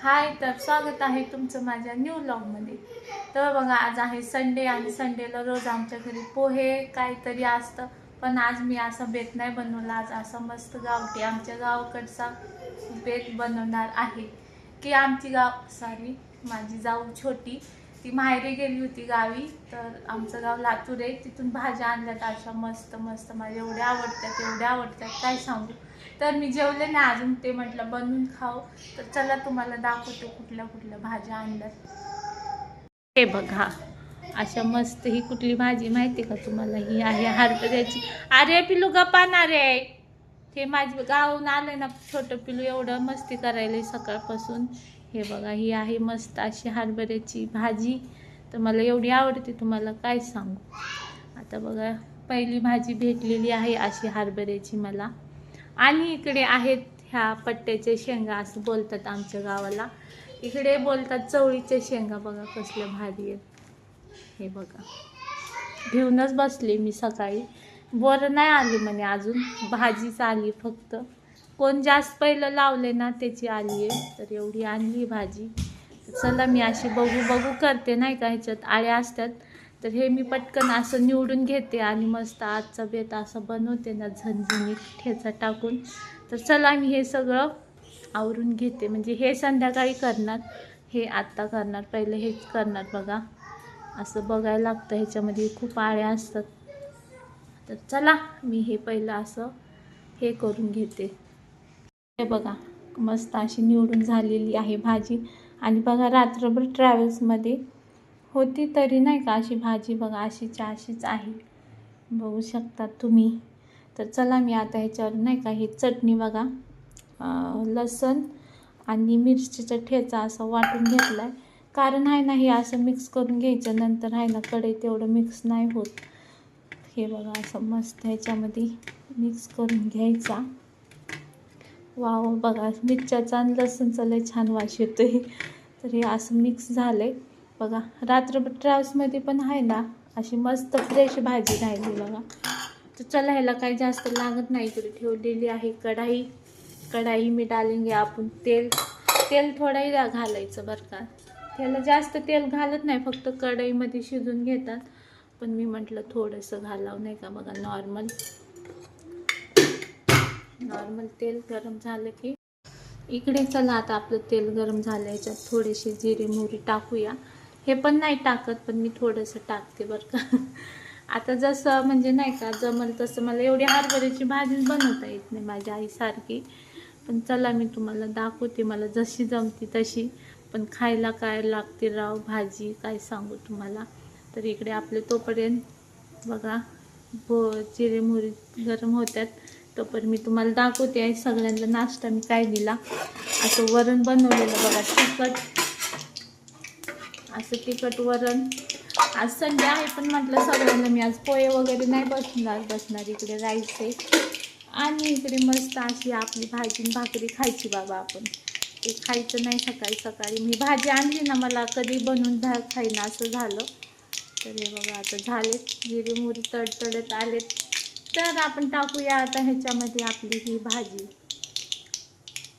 हाय, तर स्वागत आहे तुमचं माझ्या न्यू व्लॉगमध्ये। तर बघा, आज आहे संडे आणि संडेला रोज आमच्या घरी पोहे काहीतरी असतं, पण आज मी असा बेत नाही बनवला। आज असा मस्त गावठी आमच्या गावाकडचा बेत बनवणार आहे की माझी जाऊ छोटी ती माहेरी गेली होती गावी। तर आमचं गाव लातूर आहे, तिथून भाज्या आणल्यात अशा मस्त मस्त, मला एवढ्या आवडतात काय सांगू। तर मी जेवले नाही अजून, ते म्हटलं बनवून खाऊ। तर चला तुम्हाला दाखवतो कुठल्या कुठल्या भाज्या आणल्यात। हे बघा, अशा मस्त ही कुठली भाजी माहिती का तुम्हाला? ही आहे हरभऱ्याची। अरे पिलू गप्पा ना रे, हे माझी गावून आले ना छोटं पिलू, एवढं मस्ती करायला सकाळपासून। हे बघा, ही आहे मस्त अशी हरभऱ्याची भाजी। तर मला एवढी आवडते तुम्हाला काय सांगू। आता बघा, पहिली भाजी भेटलेली आहे अशी हरभऱ्याची मला। आणि इकडे आहेत ह्या पट्ट्याच्या शेंगा असं बोलतात आमच्या गावाला, इकडे बोलतात चवळीच्या शेंगा। बघा कसल्या भारी आहेत। हे बघा, घेऊनच बसले मी सकाळी, बरं नाही आली म्हणे अजून, भाजीच आली फक्त। कोण जास्त पहिलं लावले ना त्याची आली आहे, तर एवढी आणली भाजी। चला मी अशी बघू करते नाही का, ह्याच्यात आळ्या असतात, तर हे मी पटकन असं निवडून घेते आणि मस्त आजचा बेत असं बनवते ना झणझणीत ठेचा टाकून। तर चला मी हे सगळं आवरून घेते, म्हणजे हे संध्याकाळी करणार, हे आत्ता करणार, पहिले हेच करणार। बघा असं बघायला लागतं, ह्याच्यामध्ये खूप आळ्या असतात। तर चला मी हे पहिलं असं हे करून घेते। हे बघा, मस्त अशी निवडून झालेली आहे भाजी। आणि बघा, रात्रभर ट्रॅव्हल्समध्ये होती तरी नाही का अशी भाजी बघा अशीच आहे, बघू शकता तुम्ही। तर चला मी आता ह्याच्यावर नाही का ही चटणी बघा, लसण आणि मिरचीचा ठेचा असं वाटून घेतला आहे, कारण आहे ना हे असं मिक्स करून घ्यायचं, नंतर आहे ना कढईत तेवढं मिक्स नाही होत। हे बघा असं मस्त ह्याच्यामध्ये मिक्स करून घ्यायचा। वाव, बघा मिरच्याचा आणि लसणचा लय छान वास येतोय। तर हे असं मिक्स झालंय बघा। रात्रभर ट्रॅव्हल्समध्ये पण आहे ना अशी मस्त फ्रेश भाजी राहिली बघा। तर चला, ह्याला काही जास्त लागत नाही, इकडे ठेवलेली आहे कढाई मी डालेंगे आपण तेल थोडंही घालायचं बरं का। त्याला जास्त तेल घालत नाही, फक्त कढईमध्ये शिजून घेतात, पण मी म्हटलं थोडंसं घालावं नाही का। बघा नॉर्मल तेल गरम झालं की इकडे, चला आता आपलं तेल गरम झालं, याच्यात थोडेसे जिरे मोहरी टाकूया। हे पण नाही टाकत, पण मी थोडंसं टाकते बरं का। आता जसं म्हणजे नाही का जमल तसं, मला एवढी हरभऱ्याची भाजी बनवता येत नाही माझ्या आईसारखी, पण चला मी तुम्हाला दाखवते मला जशी जमती तशी। पण खायला काय लागते राव भाजी, काय सांगू तुम्हाला। तर इकडे आपले तोपर्यंत बघा जिरे मोहरी गरम होतात, तोपर्यंत मी तुम्हाला दाखवते आहे सगळ्यांना नाश्ता मी काय दिला। असं वरण बनवलेलं बघा, तिखट वरण। आज संडे आहे, पण म्हटलं सगळ्यांना मी आज पोहे वगैरे नाही बसणार, इकडे राईस आहे आणि इकडे मस्त अशी आपली भाजी भाकरी खायची बाबा आपण, ते खायचं नाही सकाळी मी भाजी आणली ना मला कधी बनवून खाईना असं झालं। तर हे बघा आता झालेत, जिरे मोहरी तडतडत आलेत, तर आपण टाकूया आता ह्याच्यामध्ये आपली ही भाजी।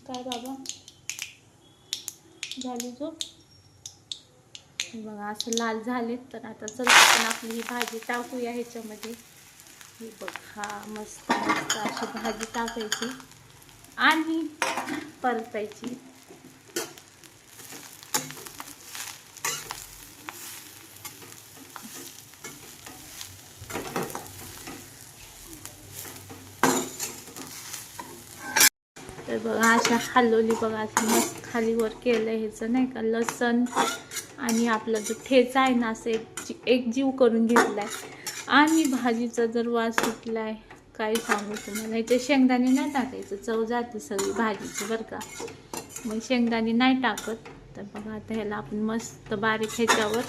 काय बाबा झाली जो, हे बघा असं लाल झालेत। तर आता चला आपण आपली ही भाजी टाकूया ह्याच्यामध्ये। हे बघा मस्त अशी भाजी टाकायची आणि परतायची। तर बघा अशा हलवली बघा, असं मस्त खालीवर केलं ह्याचं नाही का, लसण आणि आपला जो ठेचा आहे ना असं एक जीव करून घेतला आहे। आणि भाजीचा जर वास सुटला आहे काय सांगू तुम्हाला। ह्याचे शेंगदाणे नाही टाकायचं, चव जाते सगळी भाजीची बरं का, मग शेंगदाणे नाही टाकत। तर बघा आता ह्याला आपण मस्त बारीक ह्याच्यावर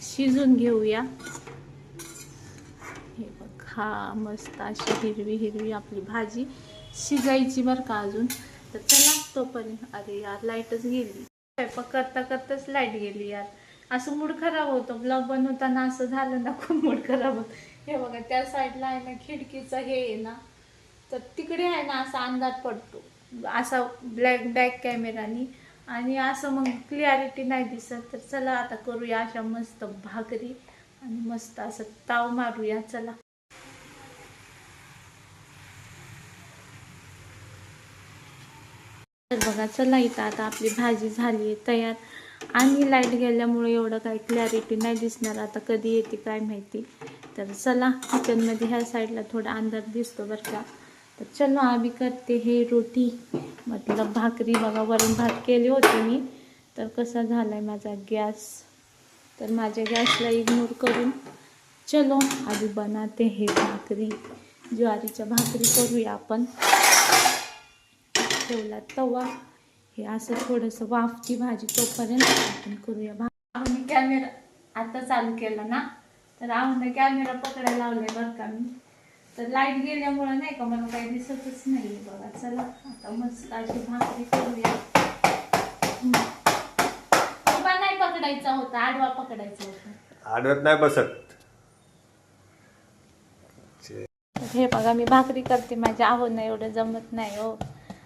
शिजून घेऊया। हे बघा मस्त अशी हिरवी आपली भाजी शिजायची बरं का अजून। तर चला तोपर्यंत, अरे यार लाईटच गेली, स्वयंपाक करताच लाईट गेली यार, असं मूड खराब होतं। ब्लॉग बनवताना असं झालं ना, खूप मूड खराब होतं। हे बघा त्या साईडला आहे ना खिडकीचं हे आहे ना, तर तिकडे आहे ना असा अंधार पडतो, असा बॅक कॅमेरानी आणि असं मग क्लिअरिटी नाही दिसत. तर चला आता करूया अशा मस्त भाकरी आणि मस्त असं ताव मारूया. चला तर बघा, चला इथं आता आपली भाजी झाली आहे तयार. आणि लाईट गेल्यामुळे एवढं काही क्लॅरिटी नाही दिसणार. आता कधी येते काय माहिती. तर चला किचनमध्ये ह्या साईडला थोडा अंधार दिसतो बरं का. तर चलो आम्ही करते हे रोटी मतलब भाकरी. बघा वरण भात केले होते मी. तर कसा झाला आहे माझा गॅस. तर माझ्या गॅसला इग्नोर करून चलो आधी बनाते हे भाकरी. ज्वारीच्या भाकरी करूया आपण. ठेवला तवा. हे असं थोडंसं वाफची भाजी तोपर्यंत आपण करूया भाजी. कॅमेरा आता चालू केला ना, तर आम्हाला कॅमेरा पकडायला लावलाय बरं का मी. तर लाईट गेल्यामुळे नाही का मला काही दिसतच नाही बघा. चला आता मस्त अशी भाकरी करूया. उभा नाही पकडायचा होता, आडवा पकडायचा होता. आडव्यात नाही बसत. हे बघा मी भाकरी करते. माझ्या आहोंना एवढं जमत नाही हो.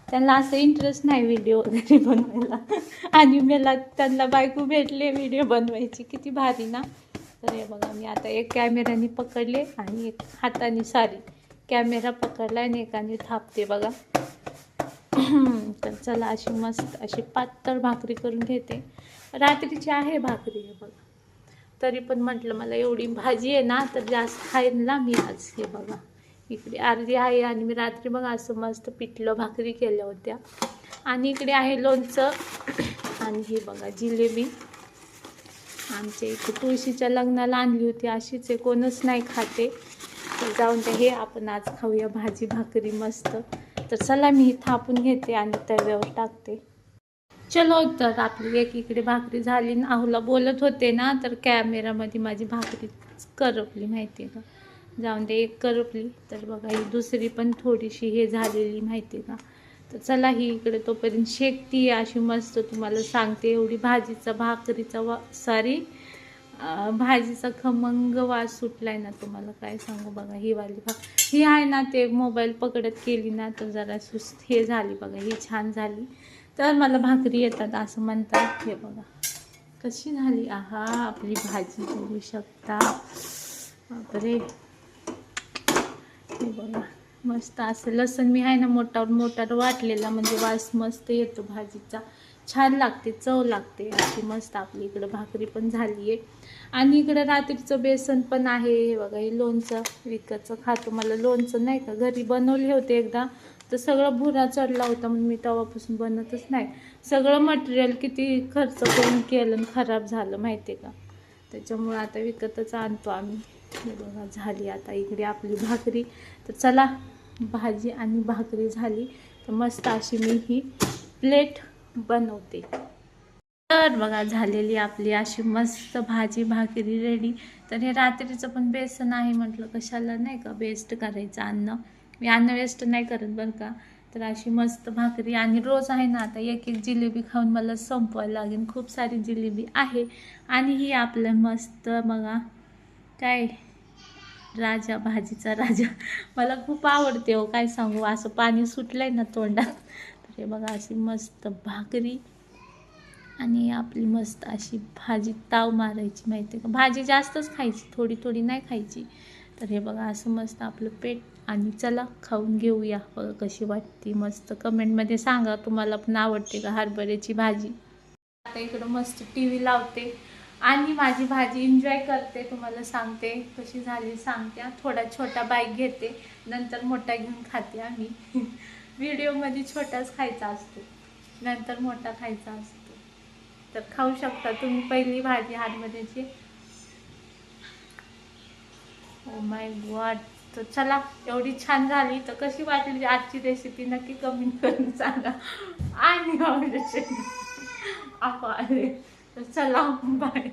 त्यांना असं इंटरेस्ट नाही व्हिडिओ वगैरे बनवायला. आणि मला त्यांना बायको भेटले व्हिडिओ बनवायची. किती भारी ना. तर हे बघा मी आता एक कॅमेऱ्याने पकडले आणि एक हाताने सारी कॅमेरा पकडला आणि एकाने थापते बघा. तर चला अशी मस्त अशी पातळ भाकरी करून घेते. रात्रीची आहे भाकरी आहे बघा. तरी पण म्हटलं मला एवढी भाजी आहे ना तर जास्त खाईन ना मी आज. हे बघा इकडे अर्धी आहे आणि मी रात्री बघा असं मस्त पिठलं भाकरी केल्या होत्या. आणि इकडे आहे लोणचं. आणि हे बघा जिलेबी आमच्या इथे तुळशीच्या लग्नाला आणली होती. अशीच आहे, कोणच नाही खाते. तर जाऊन ते हे आपण आज खाऊया भाजी भाकरी मस्त. तर चला मी थापून घेते आणि तव्यावर टाकते. चलो तर आपली एक इकडे भाकरी झाली ना. आहुला बोलत होते ना तर कॅमेरामध्ये माझी भाकरी करपली माहिती आहे का. जाऊन दे एक करपली. तर बघा ही दुसरी पण थोडीशी हे झालेली माहिती आहे का. तर चला ही इकडे तोपर्यंत शेकती अशी मस्त. तुम्हाला सांगते एवढी भाजीचा भाकरीचा भाजीचा खमंग वास सुटलाय ना तुम्हाला काय सांगू. बघा ही वाली ही आहे ना ते मोबाईल पकडत केली ना तर जरा सुस्त हे झाली बघा. ही छान झाली. तर मला भाकरी येतात असं म्हणतात. हे बघा कशी झाली. आहा आपली भाजी बघू शकता. बापरे हे बघा मस्त असं लसूण मी आहे ना मोठावर वाटलेला म्हणजे वास मस्त येतो भाजीचा. छान लागते, चव लागते अशी मस्त. आपली इकडं भाकरी पण झाली आहे. आणि इकडं रात्रीचं बेसन पण आहे. हे बघा हे लोणचं विकतचं खातो. मला लोणचं नाही का घरी बनवले होते एकदा तर सगळं भुरा चढला होता म्हणून मी तेव्हापासून बनतच नाही. सगळं मटेरियल किती खर्च करून केलं आणि खराब झालं माहिती आहे का. त्याच्यामुळं आता विकतच आणतो आम्ही. हे बघा झाली आता इकडे आपली भाकरी. तर चला भाजी आणि भाकरी झाली तर मस्त अशी मी ही प्लेट बनवते. तर बघा झालेली आपली अशी मस्त भाजी भाकरी रेडी. तर हे रात्रीचं पण बेसन आहे म्हटलं कशाला नाही का वेस्ट करायचं अन्न. मी अन्न वेस्ट नाही करत बरं का. तर अशी मस्त भाकरी आणि रोज आहे ना आता एक जिलेबी खाऊन मला संपवायला लागेल. खूप सारी जिलेबी आहे. आणि ही आपलं मस्त बघा काय राजा भाजीचा राजा. मला खूप आवडते हो काय सांगू. असं पाणी सुटलंय ना तोंडात. तर हे बघा अशी मस्त भाकरी आणि आपली मस्त अशी भाजी ताव मारायची माहिती आहे का. भाजी जास्तच खायची थोडी थोडी नाही खायची. तर हे बघा असं मस्त आपलं पेट. आणि चला खाऊन घेऊया. बघा कशी वाटते मस्त. कमेंटमध्ये सांगा तुम्हाला पण आवडते का हरभऱ्याची भाजी. आता इकडं मस्त TV लावते आणि माझी भाजी एन्जॉय करते. तुम्हाला सांगते कशी झाली सांगते. थोडा छोटा बाईक घेते नंतर मोठा घेऊन खाते आम्ही. व्हिडिओमध्ये छोटाच खायचा असतो नंतर मोठा खायचा असतो. तर खाऊ शकता तुम्ही. पहिली भाजी हरभऱ्याची. Oh my God. तर चला एवढी छान झाली. तर कशी वाटली आजची रेसिपी नक्की कमेंट करून सांगा. आणि तर चला बाय.